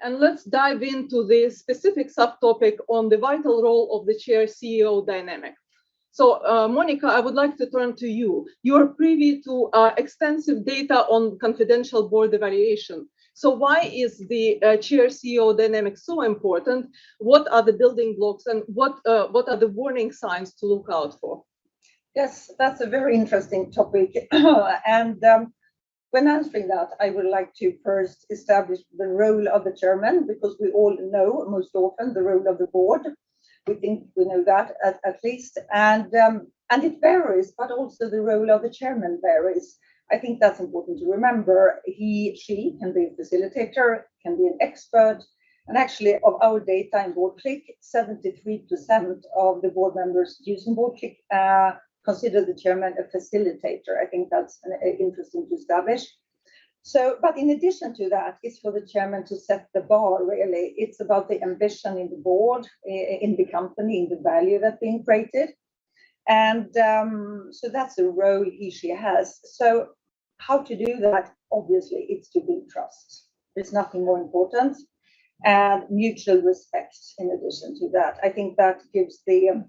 And let's dive into the specific subtopic on the vital role of the chair-CEO dynamic. So, Monica, I would like to turn to you. You are privy to extensive data on confidential board evaluation. So why is the chair-CEO dynamic so important? What are the building blocks and what are the warning signs to look out for? Yes, that's a very interesting topic. And when answering that, I would like to first establish the role of the chairman, because we all know most often the role of the board. We think we know that at least, and it varies, but also the role of the chairman varies. I think that's important to remember. She can be a facilitator, can be an expert, and actually of our data in BoardClic, 73% of the board members using BoardClic consider the chairman a facilitator. I think that's interesting to establish. So, but in addition to that, it's for the chairman to set the bar, really. It's about the ambition in the board, in the company, in the value that's being created. And so that's the role she has. So how to do that? Obviously, it's to build trust. There's nothing more important. And mutual respect in addition to that. I think that gives the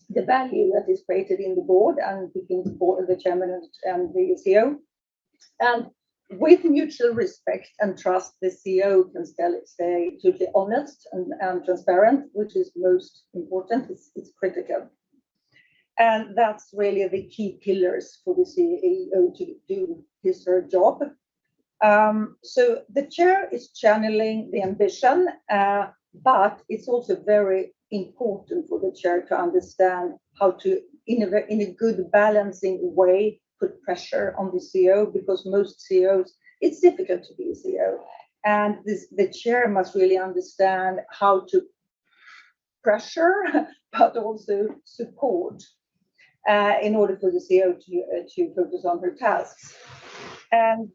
value that is created in the board and between the chairman and the CEO. And with mutual respect and trust, the CEO can stay totally honest and transparent, which is most important. It's critical. And that's really the key pillars for the CEO to do his or her job. So the chair is channeling the ambition, but it's also very important for the chair to understand how to, in a good balancing way, put pressure on the CEO, because most CEOs, it's difficult to be a CEO. And the chair must really understand how to pressure, but also support in order for the CEO to focus on her tasks. And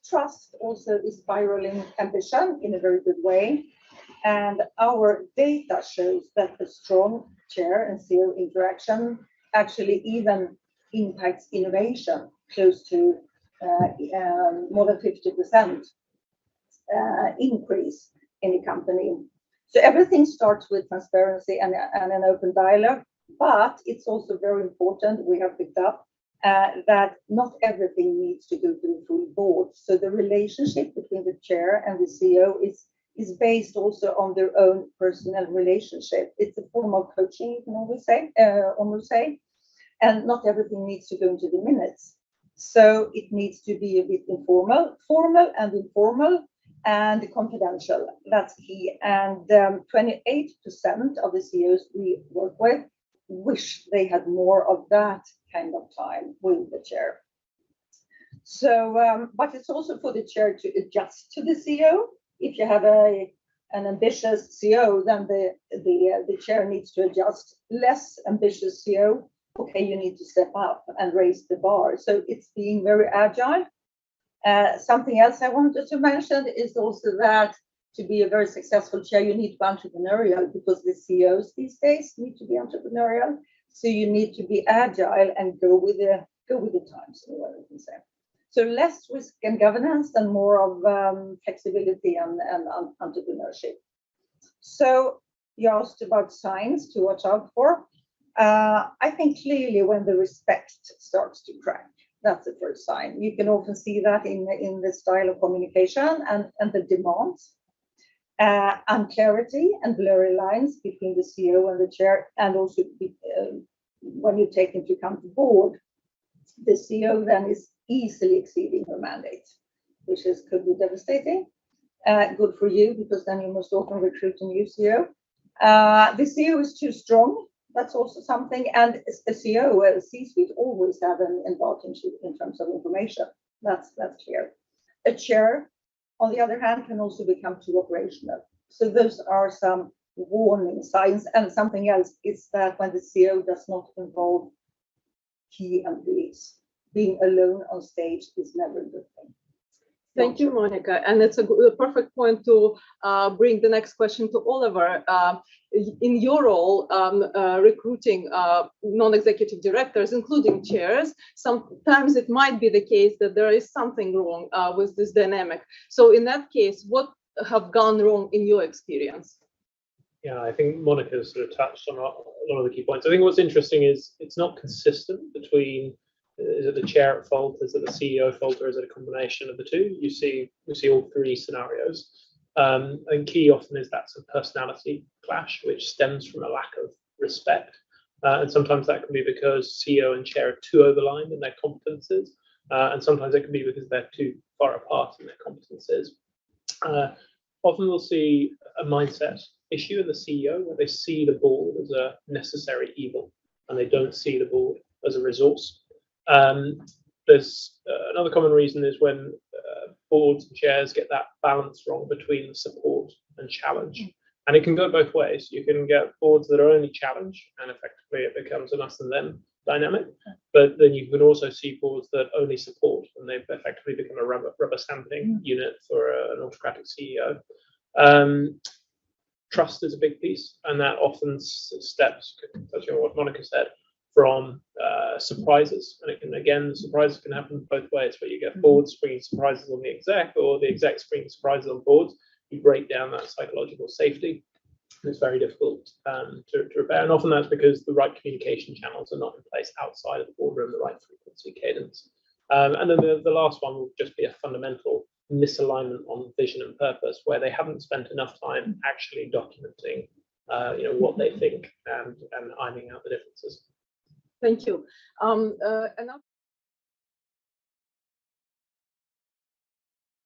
trust also is spiraling ambition in a very good way. And our data shows that the strong chair and CEO interaction actually even impacts innovation close to more than 50% increase in the company. So everything starts with transparency and an open dialogue, but it's also very important, we have picked up, that not everything needs to go to the full board. So the relationship between the chair and the CEO is based also on their own personal relationship. It's a form of coaching, you can almost say, and not everything needs to go into the minutes. So it needs to be a bit informal, formal and informal, and confidential. That's key. And 28% of the CEOs we work with wish they had more of that kind of time with the chair. So, but it's also for the chair to adjust to the CEO. If you have an ambitious CEO, then the chair needs to adjust. Less ambitious CEO, okay, you need to step up and raise the bar. So it's being very agile. Something else I wanted to mention is also that to be a very successful chair, you need to be entrepreneurial, because the CEOs these days need to be entrepreneurial. So you need to be agile and go with the times, in a way we can say. So less risk and governance and more of flexibility and entrepreneurship. So you asked about signs to watch out for. I think clearly when the respect starts to crack, that's the first sign. You can often see that in the style of communication and the demands. Unclarity and blurry lines between the CEO and the chair, and also when you take into account the board, the CEO then is easily exceeding her mandate, which could be devastating. Good for you, because then you must often recruit a new CEO. The CEO is too strong. That's also something. And a CEO, a C-suite, always have an advantage in terms of information. That's clear. A chair, on the other hand, can also become too operational. So those are some warning signs. And something else is that when the CEO does not involve key employees, being alone on stage is never a good thing. Thank you, Monica. And it's a perfect point to bring the next question to Oliver. In your role, recruiting non-executive directors, including chairs, sometimes it might be the case that there is something wrong with this dynamic. So in that case, what have gone wrong in your experience? Yeah, I think Monica's sort of touched on a lot of the key points. I think what's interesting is it's not consistent between, is it the chair at fault, is it the CEO at fault, or is it a combination of the two? We see all three scenarios. And key often is that sort of personality clash, which stems from a lack of respect. And sometimes that can be because CEO and chair are too overlined in their competences. And sometimes it can be because they're too far apart in their competences. Often we'll see a mindset issue in the CEO where they see the board as a necessary evil and they don't see the board as a resource. There's another common reason is when boards and chairs get that balance wrong between support and challenge. And it can go both ways. You can get boards that are only challenge and effectively it becomes an us and them dynamic. But then you can also see boards that only support and they've effectively become a rubber stamping unit for an autocratic CEO. Trust is a big piece, and that often steps, touching on what Monica said, from surprises. And it can, again, surprises can happen both ways, where you get boards springing surprises on the exec, or the exec springing surprises on boards. You break down that psychological safety, and it's very difficult to repair. And often that's because the right communication channels are not in place outside of the boardroom, the right frequency, cadence. And then the last one will just be a fundamental misalignment on vision and purpose, where they haven't spent enough time actually documenting what they think and ironing out the differences. Thank you. Another